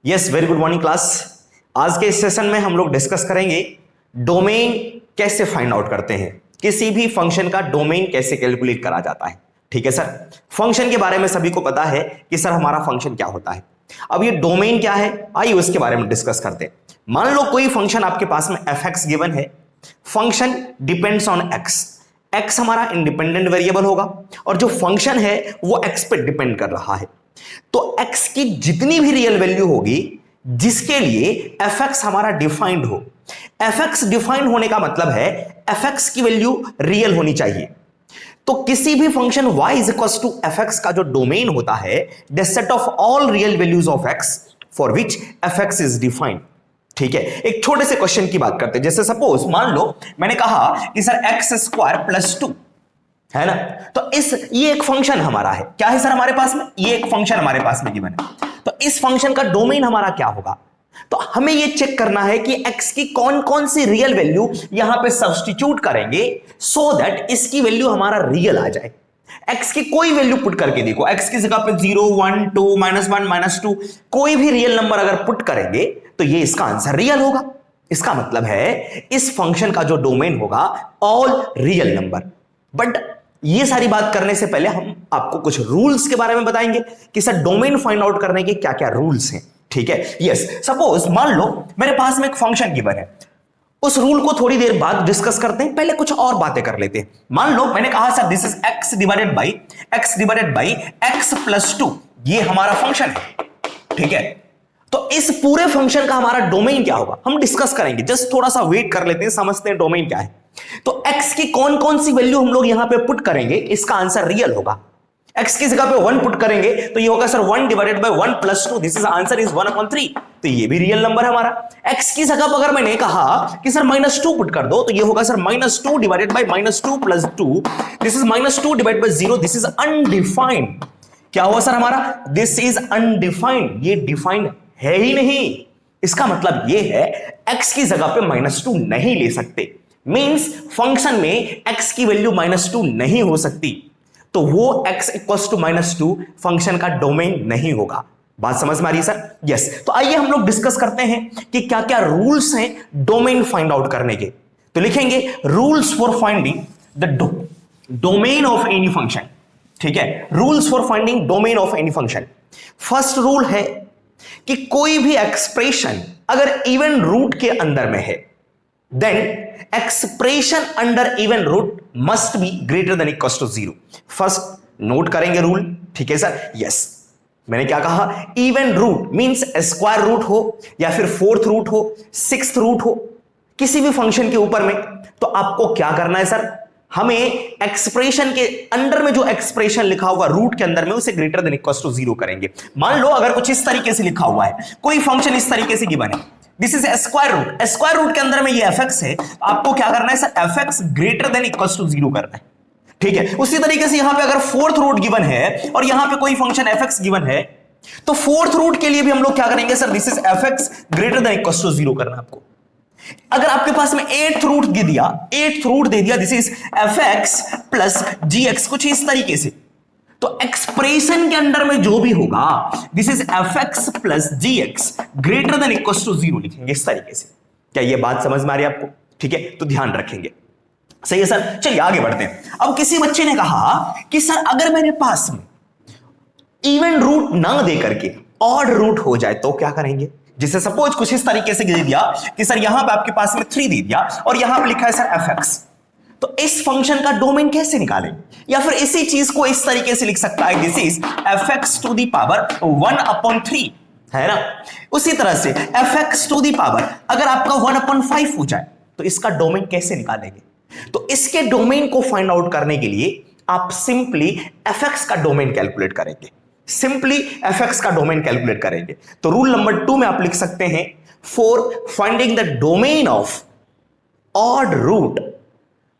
Yes, very good morning class. आज के इस सेशन में हम लोग डिस्कस करेंगे डोमेन कैसे फाइंड आउट करते हैं, किसी भी फंक्शन का डोमेन कैसे कैलकुलेट करा जाता है। ठीक है सर, फंक्शन के बारे में सभी को पता है कि सर हमारा फंक्शन क्या होता है। अब ये डोमेन क्या है, आइए उसके बारे में डिस्कस करते हैं। मान लो कोई फंक्शन आपके पास में fx गिवन है, function depends on x, x हमारा इंडिपेंडेंट वेरिएबल होगा और जो फंक्शन है वो x पे डिपेंड कर रहा है। तो x की जितनी भी रियल वैल्यू होगी जिसके लिए fx हमारा डिफाइंड हो, fx डिफाइंड होने का मतलब है fx की वैल्यू रियल होनी चाहिए। तो किसी भी function y is equal to fx का जो डोमेन होता है, the set of all real values of x for which fx is defined. ठीक है, एक छोटे से क्वेश्चन की बात करते हैं। जैसे सपोज मान लो मैंने कहा कि सर x स्क्वायर प्लस 2 है ना, तो ये एक फंक्शन हमारा है। क्या है सर हमारे पास में, ये एक फंक्शन हमारे पास में गिवन है। तो इस फंक्शन का डोमेन हमारा क्या होगा, तो हमें ये चेक करना है कि x की कौन कौन सी रियल वैल्यू यहां पे सब्स्टिट्यूट करेंगे सो दैट इसकी वैल्यू हमारा रियल आ जाए। x की कोई वैल्यू पुट करके देखो, x की जगह पे 0 1 2 -1 -2 कोई भी रियल नंबर अगर पुट करेंगे तो ये इसका आंसर रियल होगा। इसका मतलब है इस फंक्शन का जो डोमेन होगा ऑल रियल नंबर। बट ये सारी बात करने से पहले हम आपको कुछ रूल्स के बारे में बताएंगे कि सर डोमेन फाइंड आउट करने के क्या क्या रूल्स हैं। ठीक है, यस, सपोज मान लो मेरे पास में एक फंक्शन गिवन है, उस रूल को थोड़ी देर बाद डिस्कस करते हैं, पहले कुछ और बातें कर लेते हैं। मान लो मैंने कहा sir this is x divided by x plus 2, ये हमारा फंक्शन है। ठीक है, तो इस पूरे फंक्शन का हमारा डोमेन क्या होगा हम डिस्कस करेंगे। जस्ट थोड़ा सा वेट कर लेते हैं, समझते हैं डोमेन क्या है। तो x की कौन कौन सी वैल्यू हम लोग यहां पे पुट करेंगे, इसका आंसर रियल होगा। x की जगह पे 1 पुट करेंगे तो ये होगा sir 1 divided by 1 plus 2, this is answer is 1/3, तो ये भी रियल नंबर है हमारा। x की जगह पर अगर मैंने कहा कि सर -2 पुट कर दो तो ये होगा sir -2 divided by -2 plus 2, this is -2 divided by 0, this is undefined. क्या हुआ सर हमारा, दिस इज अनडिफाइंड, ये डिफाइंड है ही नहीं। इसका मतलब ये है x की जगह पे -2 नहीं ले सकते, मींस फंक्शन में x की वैल्यू -2 नहीं हो सकती, तो वो x इक्वल्स टू -2 फंक्शन का डोमेन नहीं होगा। बात समझ में आ रही है सर? यस, तो आइए हम लोग डिस्कस करते हैं कि क्या क्या रूल्स हैं डोमेन फाइंड आउट करने के। तो लिखेंगे rules for finding the domain of any function. ठीक है, rules for finding domain of any function. First rule है कि कोई भी एक्सप्रेशन अगर इवन रूट के अंदर में है, then expression under even root must be greater than equals to 0। First note करेंगे रूल। ठीक है सर? यस, मैंने क्या कहा, even root means square root हो या फिर 4th रूट हो, 6th रूट हो, किसी भी फंक्शन के ऊपर में, तो आपको क्या करना है सर, हमें एक्सप्रेशन के अंदर में जो एक्सप्रेशन लिखा होगा रूट के अंदर में उसे ग्रेटर देन इक्वल्स टू 0 करेंगे। मान लो अगर कुछ इस तरीके से लिखा हुआ है, कोई फंक्शन इस तरीके से गिवन है, this is square root, square root के अंदर में ये fx है, आपको क्या करना है sir, fx greater than equals to 0 करना है। ठीक है, उसी तरीके से यहां पे अगर 4th रूट गिवन है और यहां पे कोई फंक्शन fx गिवन है, तो 4th रूट के लिए भी हम लोग क्या करेंगे sir, this is fx greater than equals to 0 करना आपको। अगर आपके पास में 8th रूट दे दिया, this is fx plus gx, कुछ इस तरीके से, तो एक्सप्रेशन के अंदर में जो भी होगा this is fx plus gx greater than equals to 0 लिखेंगे इस तरीके से। क्या ये बात समझ में आ रही है आपको? ठीक है, तो ध्यान रखेंगे। सही है सर, चलिए आगे बढ़ते हैं। अब किसी बच्चे ने कहा कि सर अगर मेरे पास में इवन रूट ना दे करके ऑड रूट हो जाए तो क्या करेंगे। जिसे सपोज कुछ इस तरीके से दे दिया कि सर यहां पे आपके पास में 3 दे दिया और यहां पे लिखा है सर fx, तो इस फंक्शन का डोमेन कैसे निकालें, या फिर इसी चीज को इस तरीके से लिख सकता है, this is fx to the power 1/3, है ना। उसी तरह से fx टू दी पावर अगर आपका 1/5 हो जाए तो इसका डोमेन कैसे निकालेंगे। तो इसके डोमेन को फाइंड आउट करने के लिए आप सिंपली fx का डोमेन कैलकुलेट करेंगे, तो रूल नंबर 2 में आप लिख सकते हैं, for finding the domain of odd root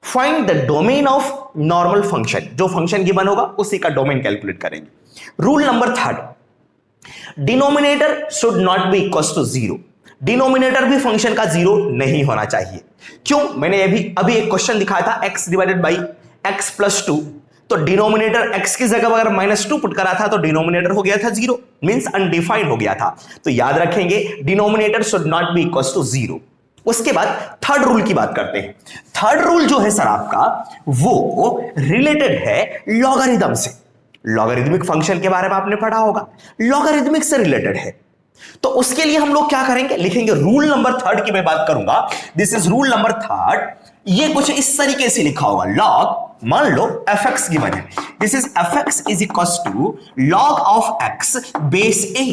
find the domain of normal function. जो फंक्शन गिवन होगा उसी का डोमेन कैलकुलेट करेंगे। Rule number 3, denominator should not be equals to 0। Denominator भी फंक्शन का 0 नहीं होना चाहिए। क्यों, मैंने अभी एक क्वेश्चन दिखाया था x divided by x plus 2, तो डिनोमिनेटर x की जगह अगर -2 पुट करा था तो डिनोमिनेटर हो गया था 0, मींस अनडिफाइंड हो गया था। तो याद रखेंगे denominator should not be equal to 0। उसके बाद थर्ड रूल की बात करते हैं। थर्ड रूल जो है सर आपका वो रिलेटेड है लॉगरिदम से। लॉगरिदमिक फंक्शन के बारे में आपने पढ़ा होगा, लॉगरिदमिक से रिलेटेड है। तो उसके लिए हम लोग क्या करेंगे, लिखेंगे रूल नंबर थर्ड की मैं बात करूंगा। This is rule number third. ये कुछ इस तरीके से लिखा होगा, लॉग, मान लो fx गिवन है, this is fx is equals to log of x base a।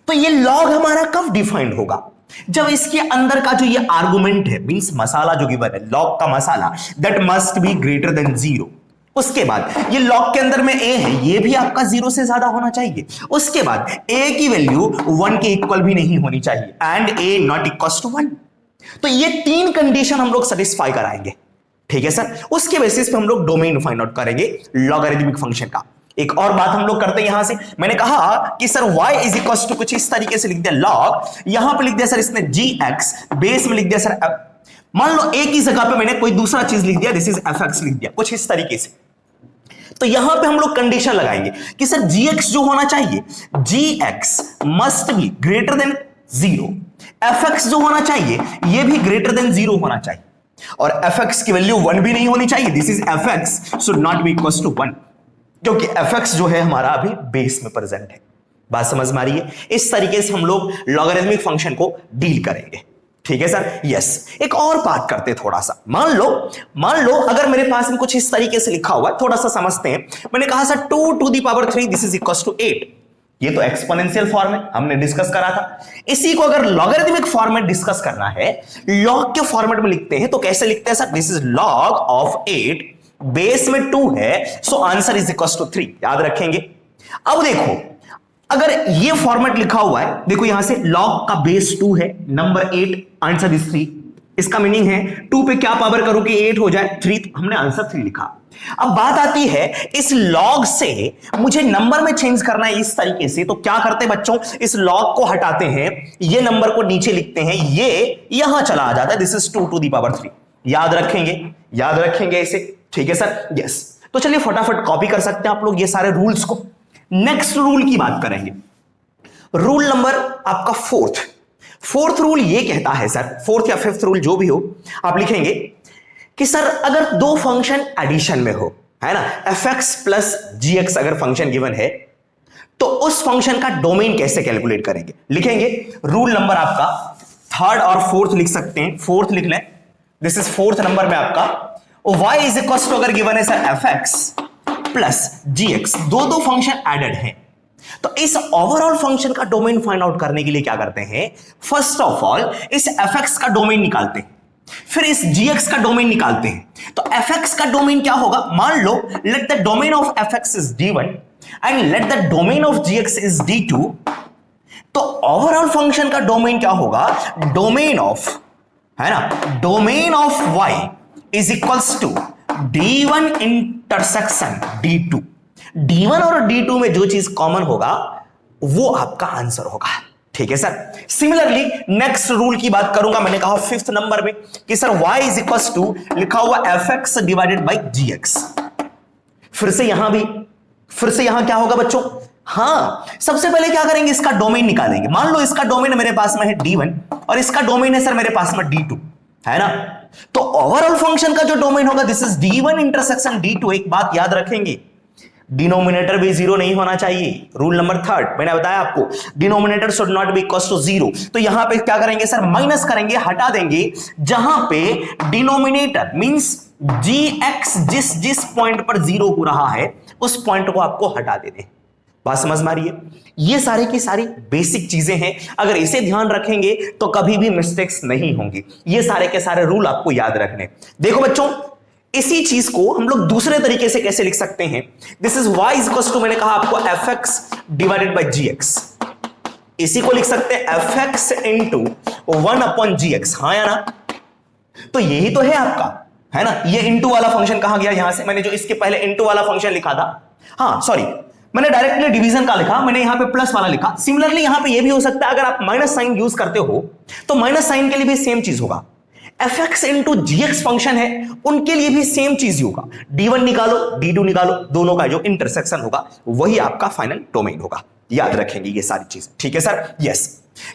तो ये लॉग हमारा कब डिफाइंड होगा, जब इसके अंदर का जो ये आर्गुमेंट है, मींस मसाला जो गिवन है, लॉग का मसाला, that must be greater than 0। उसके बाद ये लॉग के अंदर में a है, ये भी आपका 0 से ज्यादा होना चाहिए। उसके बाद a की वैल्यू 1 के इक्वल भी नहीं होनी चाहिए, and a not equal to 1। तो ये 3 कंडीशन हम लोग सेटिस्फाई कराएंगे, ठीक है सर। उसके बेसिस पे हम लोग डोमेन फाइंड आउट करेंगे लॉगरिदमिक फंक्शन का। एक और बात हम लोग करते हैं यहां से, मैंने कहा कि sir y is equal to कुछ इस तरीके से लिख दिया लॉग, यहां पे लिख दिया सर इसने gx, बेस में लिख दिया सर मान लो a की जगह पे मैंने कोई दूसरा चीज लिख दिया, दिस इज fx लिख दिया, कुछ इस तरीके से। तो यहां पे हम लोग कंडीशन लगाएंगे कि सर gx जो होना चाहिए, gx must be greater than 0, fx जो होना चाहिए ये भी ग्रेटर देन 0 होना चाहिए, और fx की वैल्यू 1 भी नहीं होनी चाहिए, this is fx should not be equal to 1, क्योंकि fx जो है हमारा अभी बेस में प्रेजेंट है। बात समझ में आ रही है? इस तरीके से हम लोग लॉगरिदमिक फंक्शन को डील करेंगे, ठीक है सर। यस, एक और बात करते थोड़ा सा, मान लो अगर मेरे पास में कुछ इस तरीके से लिखा हुआ है, थोड़ा सा समझते हैं। मैंने कहा sir 2 to the power 3 this is equal to 8, ये तो एक्सपोनेंशियल फॉर्म है, हमने डिस्कस करा था। इसी को अगर लॉगरिदमिक फॉर्म में डिस्कस करना है, लॉग के फॉर्मेट में लिखते हैं, तो कैसे लिखते हैं sir, this is log of 8, base में 2 है, so answer is equal to 3, याद रखेंगे। अब देखो अगर ये फॉर्मेट लिखा हुआ है, देखो यहां से लॉग का बेस 2 है, नंबर 8, आंसर इज 3, इसका मीनिंग है 2 पे क्या पावर करो कि 8 हो जाए 3, तो हमने आंसर 3 लिखा। अब बात आती है इस लॉग से मुझे नंबर में चेंज करना है इस तरीके से, तो क्या करते हैं बच्चों, इस लॉग को हटाते हैं, ये नंबर को नीचे लिखते हैं, ये यहां चला आ जाता है, this is 2 to the power 3, याद रखेंगे इसे, ठीक है सर। यस, तो चलिए फटाफट कॉपी कर सकते हैं आप लोग ये सारे रूल्स को। नेक्स्ट रूल की बात करेंगे, रूल नंबर आपका फोर्थ रूल ये कहता है सर, फोर्थ या फिफ्थ रूल जो भी हो, आप लिखेंगे कि सर अगर दो फंक्शन एडिशन में हो, है ना, fx प्लस gx अगर फंक्शन गिवन है, तो उस फंक्शन का डोमेन कैसे कैलकुलेट करेंगे। लिखेंगे रूल नंबर आपका थर्ड और फोर्थ लिख सकते हैं, फोर्थ लिख लें, दिस इज फोर्थ नंबर में आपका y इज इक्वल टू अगर गिवन है सर fx प्लस gx, दो फंक्शन एडेड हैं, तो इस ओवरऑल फंक्शन का डोमेन फाइंड आउट करने के लिए क्या करते हैं, फर्स्ट ऑफ ऑल इस fx का डोमेन निकालते हैं, फिर इस gx का डोमेन निकालते हैं। तो fx का डोमेन क्या होगा, मान लो let the domain of fx is d1 and let the domain of gx is d2, तो ओवरऑल फंक्शन का डोमेन क्या होगा, डोमेन ऑफ, है ना, domain of y is equals to d1 intersection d2, d1 और d2 में जो चीज कॉमन होगा वो आपका आंसर होगा, ठीक है सर। सिमिलरली नेक्स्ट रूल की बात करूंगा, मैंने कहा फिफ्थ नंबर में कि sir y is equals to लिखा हुआ fx डिवाइडेड बाय gx, फिर से यहां क्या होगा बच्चों, हाँ सबसे पहले क्या करेंगे, इसका डोमेन निकालेंगे। मान लो इसका डोमेन मेरे पास में है d1 और इसका डोमेन है सर मेरे पास में d2, है ना, तो ओवरऑल फंक्शन का जो डोमेन होगा this is d1 intersection d2। एक बात याद रखेंगे, डिनोमिनेटर भी 0 नहीं होना चाहिए, रूल नंबर थर्ड मैंने बताया आपको, denominator should not be equal to 0। तो यहां पे क्या करेंगे सर, माइनस करेंगे, हटा देंगे, जहां पे डिनोमिनेटर मींस gx जिस पॉइंट पर 0 हो रहा है उस पॉइंट को आपको हटा देते। बात समझ में आ रही है? ये सारी की सारी बेसिक चीजें हैं, अगर इसे ध्यान रखेंगे तो कभी भी मिस्टेक्स नहीं होंगी। ये सारे के सारे रूल आपको याद रखने। देखो बच्चों, इसी चीज को हम लोग दूसरे तरीके से कैसे लिख सकते हैं, this is y is equal to, मैंने कहा आपको fx डिवाइडेड बाय gx, इसी को लिख सकते हैं fx इंटू 1 अपॉन gx, हाँ या ना, तो यही तो है आपका, है ना। ये इंटू वाला फंक्शन कहां गया, यहां से मैंने जो इसके पहले इंटू वाला फंक्शन लिखा था, हाँ सॉरी, मैंने डायरेक्टली डिवीजन का लिखा, मैंने यहां पे प्लस वाला लिखा। सिमिलरली यहां पे ये भी हो सकता है, अगर आप माइनस साइन यूज करते हो तो माइनस साइन के लिए भी सेम चीज होगा, fx इंटू gx फंक्शन है, उनके लिए भी सेम चीज ही होगा। d1 निकालो d2 निकालो, दोनों का जो इंटरसेक्शन होगा वही आपका फाइनल डोमेन होगा। याद रखेंगे ये सारी चीज, ठीक है सर? यस,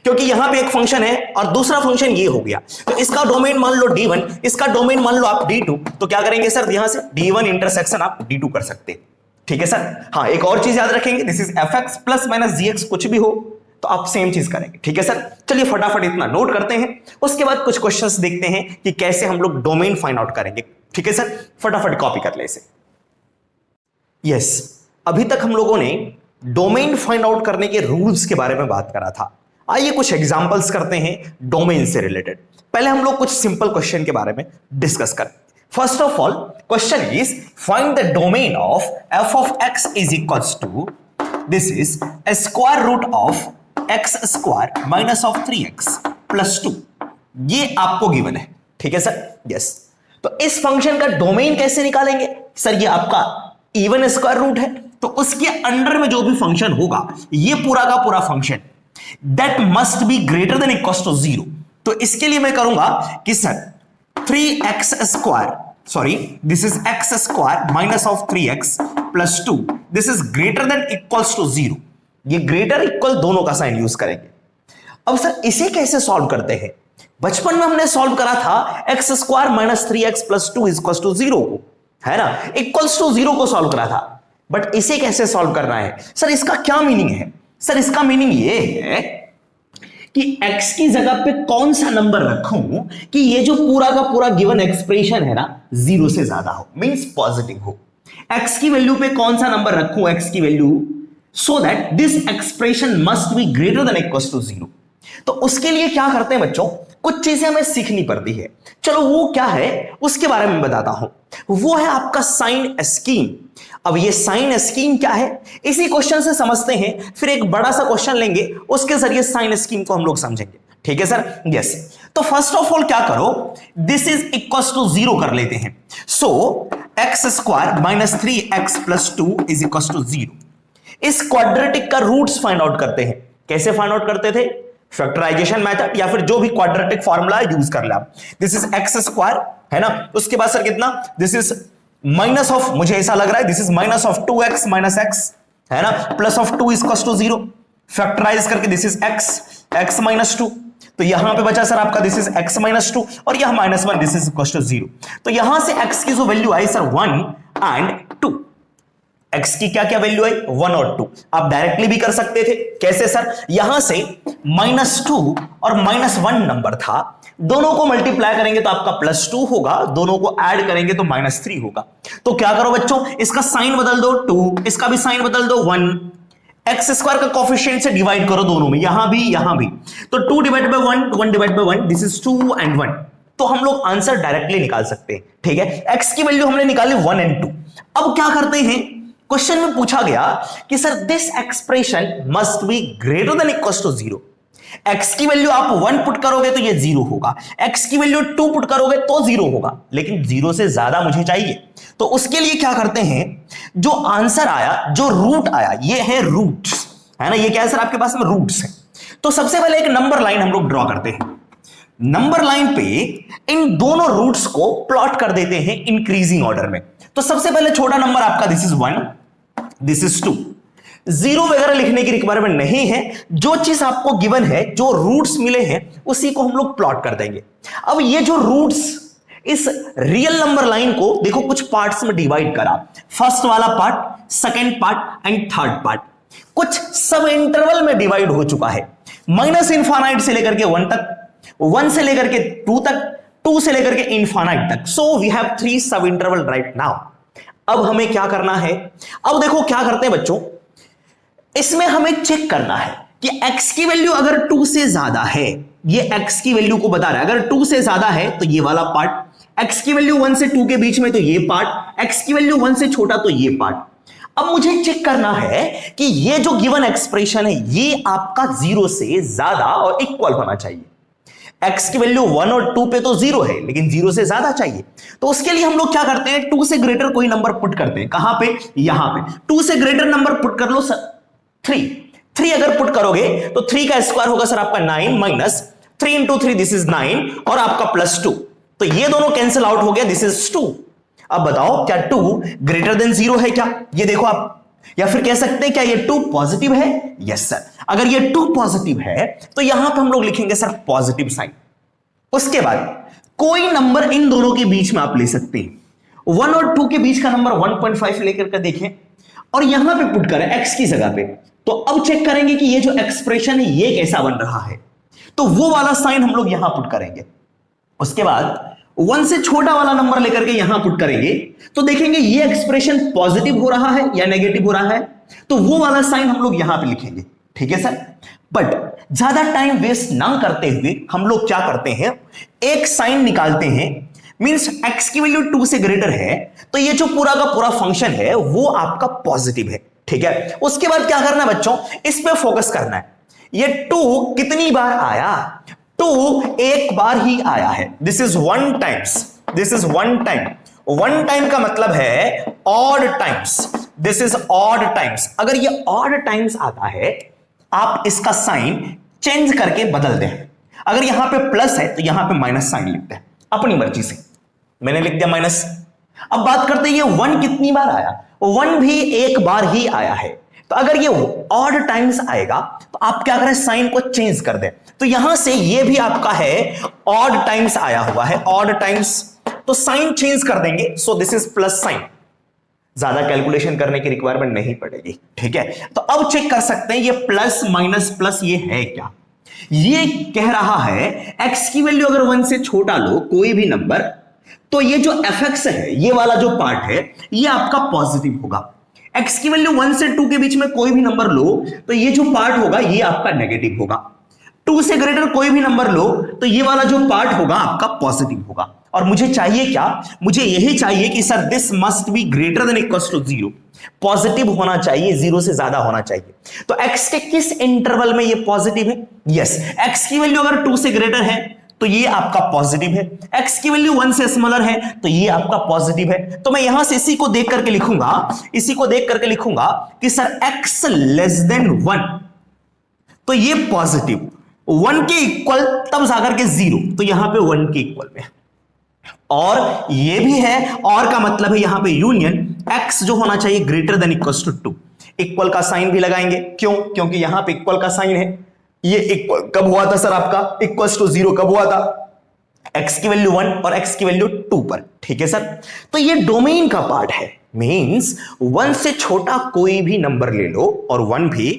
क्योंकि यहां पे एक फंक्शन है और दूसरा फंक्शन ये हो गया, तो इसका डोमेन मान लो d1, इसका डोमेन मान लो आप d2, तो क्या करेंगे सर, यहां से d1 इंटरसेक्शन आप d2 कर सकते हैं, ठीक है सर? हाँ, एक और चीज याद रखेंगे, this is fx plus minus gx, कुछ भी हो तो आप सेम चीज करेंगे, ठीक है सर? चलिए फटाफट इतना नोट करते हैं, उसके बाद कुछ क्वेश्चंस देखते हैं कि कैसे हम लोग डोमेन फाइंड आउट करेंगे, ठीक है सर? फटाफट कॉपी कर ले इसे। यस, अभी तक हम लोगों ने डोमेन फाइंड आउट करने के रूल्स के बारे में बात करा था। आइए कुछ एग्जांपल्स करते हैं डोमेन से रिलेटेड। पहले हम लोग कुछ सिंपल क्वेश्चन के बारे में डिस्कस करें। First of all question is find the domain of f of x is equals to this is a square root of x square minus of 3x plus 2। ये आपको गिवन है, ठीक है sir? Yes, तो इस function का domain कैसे निकालेंगे सर? ये आपका इवन स्क्वायर रूट है, तो उसके अंडर में जो भी फंक्शन होगा, ये पूरा का पूरा function that must be greater than equals to 0। तो इसके लिए मैं करूंगा कि sir 3x square, sorry this is x square minus of 3x plus 2, this is greater than equals to 0। ये ग्रेटर इक्वल दोनों का साइन यूज करेंगे। अब सर इसे कैसे सॉल्व करते हैं? बचपन में हमने सॉल्व करा था x square minus 3x plus 2 equals to 0 को, है ना? इक्वल्स टू 0 को सॉल्व करा था, बट इसे कैसे सॉल्व करना है सर? इसका क्या मीनिंग है सर? इसका मीनिंग ये है कि x की जगह पे कौन सा नंबर रखूं कि ये जो पूरा का पूरा गिवन एक्सप्रेशन है ना 0 से ज्यादा हो, मींस पॉजिटिव हो। x की वैल्यू पे कौन सा नंबर रखूं, x की value, so that this expression must be greater than equals to 0। तो उसके लिए क्या करते हैं बच्चों, कुछ चीजें हमें सीखनी पड़ती है। चलो वो क्या है उसके बारे में बताता हूं। वो है आपका साइन स्कीम। अब ये साइन स्कीम क्या है, इसी क्वेश्चन से समझते हैं, फिर एक बड़ा सा क्वेश्चन लेंगे, उसके जरिए साइन स्कीम को हम लोग समझेंगे, ठीक है सर? यस, तो फर्स्ट ऑफ ऑल क्या करो, दिस इज इक्वल्स टू 0 कर लेते हैं। So x square minus 3x plus 2 is equals to 0। इस क्वाड्रेटिक का रूट्स फाइंड आउट करते हैं। कैसे फाइंड आउट करते थे? फैक्टराइजेशन मेथड या फिर जो भी क्वाड्रेटिक फार्मूला यूज कर ले आप। दिस इज एक्स स्क्वायर, है ना? उसके बाद सर कितना, दिस इज माइनस ऑफ, मुझे ऐसा लग रहा है this is minus of 2x minus x, है ना? Plus of 2 equals to 0। Factorise करके दिस इज x माइनस 2, तो यहां पे बचा सर आपका दिस इज x माइनस 2 और यह minus 1, this is equals to 0। तो यहां से x की जो वैल्यू आई सर 1 एंड 2। x की क्या क्या वैल्यू आई 1 और 2। आप डायरेक्टली भी कर सकते थे। कैसे सर? यहां से -2 और -1 नंबर था, दोनों को मल्टीप्लाई करेंगे तो आपका +2 होगा, दोनों को ऐड करेंगे तो -3 होगा। तो क्या करो बच्चों, इसका साइन बदल दो 2, इसका भी साइन बदल दो 1, एक्स स्क्वायर का कोफिशिएंट से डिवाइड करो दोनों में, यहां भी। तो 2 divide by 1, 1 divide by 1, this is 2 and 1। तो हम लोग आंसर डायरेक्टली निकाल सकते हैं, ठीक है? x की वैल्यू हमने निकाली 1 एंड 2। अब क्या करते हैं, क्वेश्चन में पूछा गया कि sir this expression must be greater than equals to 0। x की वैल्यू आप 1 पुट करोगे तो ये 0 होगा, x की वैल्यू 2 पुट करोगे तो 0 होगा, लेकिन 0 से ज्यादा मुझे चाहिए। तो उसके लिए क्या करते हैं, जो आंसर आया, जो रूट आया, ये है रूट्स, है ना? ये क्या है सर? आपके पास में रूट्स है। तो सबसे पहले एक नंबर लाइन हम लोग ड्रॉ करते हैं। नंबर लाइन पे इन दोनों रूट्स को प्लॉट कर देते हैं इंक्रीजिंग ऑर्डर में। तो सबसे पहले छोटा नंबर आपका दिस इज 1, दिस इज 2। 0 वगैरह लिखने की रिक्वायरमेंट नहीं है, जो चीज आपको गिवन है, जो रूट्स मिले हैं, उसी को हम लोग प्लॉट कर देंगे। अब ये जो रूट्स, इस रियल नंबर लाइन को देखो कुछ पार्ट्स में डिवाइड करा, फर्स्ट वाला part, second part and third part, कुछ सब इंटरवल में डिवाइड हो चुका है। माइनस इनफाइनाइट से लेकर के 1 तक, 1 से लेकर के 2 तक, 2 से लेकर के इनफाइनाइट तक। सो वी हैव 3 सब इंटरवल राइट नाउ। अब हमें क्या करना है, अब देखो क्या करते हैं बच्चों, इसमें हमें चेक करना है कि x की वैल्यू अगर 2 से ज्यादा है, ये x की वैल्यू को बता रहा है, अगर 2 से ज्यादा है तो ये वाला पार्ट, x की वैल्यू 1 से 2 के बीच में तो ये पार्ट, x की वैल्यू 1 से छोटा तो ये पार्ट। अब मुझे चेक करना है कि ये जो गिवन एक्सप्रेशन है ये आपका 0 से ज्यादा और इक्वल होना चाहिए। x की वैल्यू 1 और 2 पे तो 0 है, लेकिन 0 से ज्यादा चाहिए। तो उसके लिए हम लोग क्या करते हैं, 2 से ग्रेटर कोई नंबर पुट करते हैं। कहां पे? यहां पे। 2 से ग्रेटर नंबर पुट कर लो सर, 3 अगर पुट करोगे तो 3 का स्क्वायर होगा सर आपका 9 माइनस 3 इंटू 3 दिस इज 9 और आपका +2। तो ये दोनों कैंसिल आउट हो गया, दिस इज 2। अब बताओ क्या 2 ग्रेटर देन 0 है क्या? ये देखो आप, या फिर कह सकते हैं क्या ये 2 पॉजिटिव है? Yes sir. अगर ये 2 पॉजिटिव है तो यहां पे हम लोग लिखेंगे सर पॉजिटिव साइन। उसके बाद कोई नंबर इन दोनों के बीच में आप ले सकते हैं, 1 और 2 के बीच का नंबर 1.5 लेकर के देखें और यहां पे पुट करें x की जगह पे, तो अब चेक करेंगे कि ये जो एक्सप्रेशन है ये कैसा बन रहा है, तो वो वाला साइन हम लोग यहां पुट करेंगे। उसके बाद 1 से छोटा वाला नंबर लेकर के यहां पुट करेंगे तो देखेंगे ये एक्सप्रेशन पॉजिटिव हो रहा है या नेगेटिव हो रहा है, तो वो वाला साइन हम लोग यहां पे लिखेंगे। ठीक है सर। बट ज्यादा टाइम वेस्ट ना करते हुए हम लोग क्या करते हैं, एक साइन निकालते हैं, मींस x की वैल्यू 2 से ग्रेटर है तो ये जो पूरा का पूरा फंक्शन है वो आपका पॉजिटिव है। ठीक है। उसके बाद क्या करना है बच्चों, इस पे फोकस करना है। ये 2 कितनी बार आया? 2 एक बार ही आया है। This is 1 times, this is 1 time. 1 time का मतलब है odd times, this is odd times. अगर ये ऑड टाइम्स आता है आप इसका साइन चेंज करके बदल दें। अगर यहां पे प्लस है तो यहां पे माइनस साइन लिखते हैं अपनी मर्जी से। मैंने लिख दिया माइनस। अब बात करते हैं ये 1 कितनी बार आया? 1 भी एक बार ही आया है। तो अगर ये ऑड टाइम्स आएगा तो आप क्या करें, साइन को चेंज कर दें। तो यहां से ये भी आपका है ऑड टाइम्स आया हुआ है, ऑड टाइम्स, तो साइन चेंज कर देंगे। सो दिस इज प्लस साइन। ज्यादा कैलकुलेशन करने की रिक्वायरमेंट नहीं पड़ेगी। ठीक है। तो अब चेक कर सकते हैं ये प्लस माइनस प्लस ये है क्या। ये कह रहा है x की वैल्यू अगर 1 से छोटा लो कोई भी नंबर, तो ये जो fx है ये वाला जो पार्ट है ये आपका पॉजिटिव होगा। x की वैल्यू 1 से 2 के बीच में कोई भी नंबर लो तो ये जो पार्ट होगा ये आपका नेगेटिव होगा। 2 से ग्रेटर कोई भी नंबर लो तो ये वाला जो पार्ट होगा आपका पॉजिटिव होगा। और मुझे चाहिए क्या, मुझे यही चाहिए कि sir this must be greater than equals to 0, positive होना चाहिए, 0 से ज्यादा होना चाहिए। तो x के किस इंटरवल में ये पॉजिटिव है? यस, x की वैल्यू अगर 2 से ग्रेटर है तो ये आपका पॉजिटिव है, x की वैल्यू 1 से स्मॉलर है तो ये आपका पॉजिटिव है। तो मैं यहां से इसी को देख करके लिखूंगा, इसी को देख करके लिखूंगा कि सर x लेस देन 1 तो ये पॉजिटिव, 1 के इक्वल तब जाकर के 0, तो यहां पे 1 के इक्वल में, और ये भी है, और का मतलब है यहां पे यूनियन x जो होना चाहिए greater than equals to 2। Equal का साइन भी लगाएंगे, क्यों? क्योंकि यहां पे इक्वल का साइन है। ये इक्वल कब हुआ था सर आपका? इक्वल्स टू 0 कब हुआ था? x की वैल्यू 1 और x की वैल्यू 2 पर। ठीक है सर। तो ये डोमेन का पार्ट है, मींस 1 से छोटा कोई भी नंबर ले लो और 1 भी,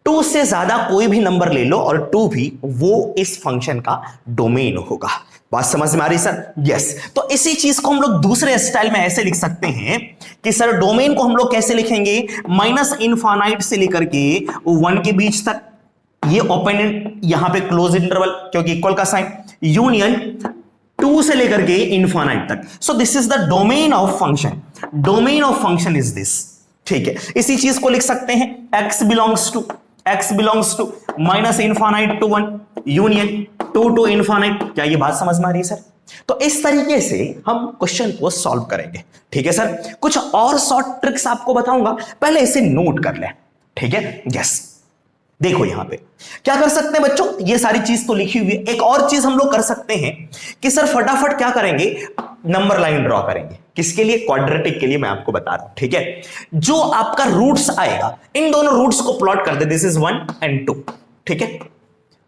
2 से ज्यादा कोई भी नंबर ले लो और 2 भी, वो इस फंक्शन का डोमेन होगा। बात समझ में आ रही सर? यस। तो इसी चीज को हम लोग दूसरे स्टाइल में ऐसे लिख सकते हैं कि सर डोमेन को हम लोग कैसे लिखेंगे, माइनस इनफाइनाइट से लेकर के 1 के बीच तक, ये ओपन यहां पे क्लोज इंटरवल क्योंकि इक्वल का साइन, यूनियन 2 से लेकर के इनफाइनाइट तक। So this is the domain of function, domain of function is this. ठीक है। इसी चीज को लिख सकते हैं x belongs to minus infinite to 1 union 2 to infinite. क्या ये बात समझ में आ रही है सर? तो इस तरीके से हम क्वेश्चन को सॉल्व करेंगे। ठीक है सर। कुछ और शॉर्ट ट्रिक्स आपको बताऊंगा, पहले इसे नोट कर लें। ठीक है। यस। देखो यहां पे क्या कर सकते हैं बच्चों, ये सारी चीज तो लिखी हुई है। एक और चीज हम लोग कर सकते हैं कि सर फटाफट क्या करेंगे, नंबर लाइन ड्रॉ करेंगे। किसके लिए? क्वाड्रेटिक के लिए मैं आपको बता रहा हूं। ठीक है। जो आपका रूट्स आएगा, इन दोनों रूट्स को प्लॉट कर दे, दिस इज 1 एंड 2। ठीक है।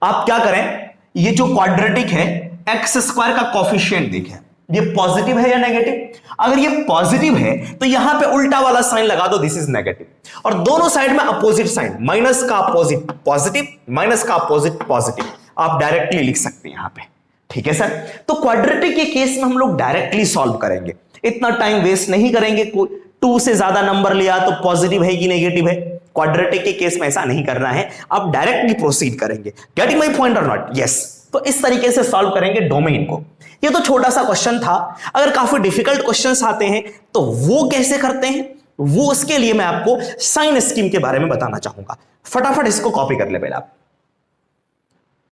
आप क्या करें, ये जो क्वाड्रेटिक है एक्स स्क्वायर का कॉफिशिएंट देखें, ये पॉजिटिव है या नेगेटिव? अगर ये पॉजिटिव है तो यहां पे उल्टा वाला साइन लगा दो, दिस इज नेगेटिव। और दोनों साइड में अपोजिट साइन, माइनस का अपोजिट पॉजिटिव, माइनस का अपोजिट पॉजिटिव, आप डायरेक्टली लिख सकते हैं यहां पे। ठीक है सर। तो क्वाड्रेटिक के केस में हम लोग डायरेक्टली सॉल्व करेंगे, इतना टाइम वेस्ट नहीं करेंगे। 2 से ज्यादा नंबर लिया तो पॉजिटिव है कि नेगेटिव है? क्वाड्रेटिक के केस में ऐसा नहीं करना है, आप डायरेक्टली प्रोसीड करेंगे। गेटिंग माय पॉइंट और नॉट? यस। तो इस तरीके से सॉल्व करेंगे डोमेन को। ये तो छोटा सा क्वेश्चन था। अगर काफी डिफिकल्ट क्वेश्चंस आते हैं तो वो कैसे करते हैं, वो उसके लिए मैं आपको साइन स्कीम के बारे में बताना चाहूंगा। फटाफट इसको कॉपी कर ले पहले आप।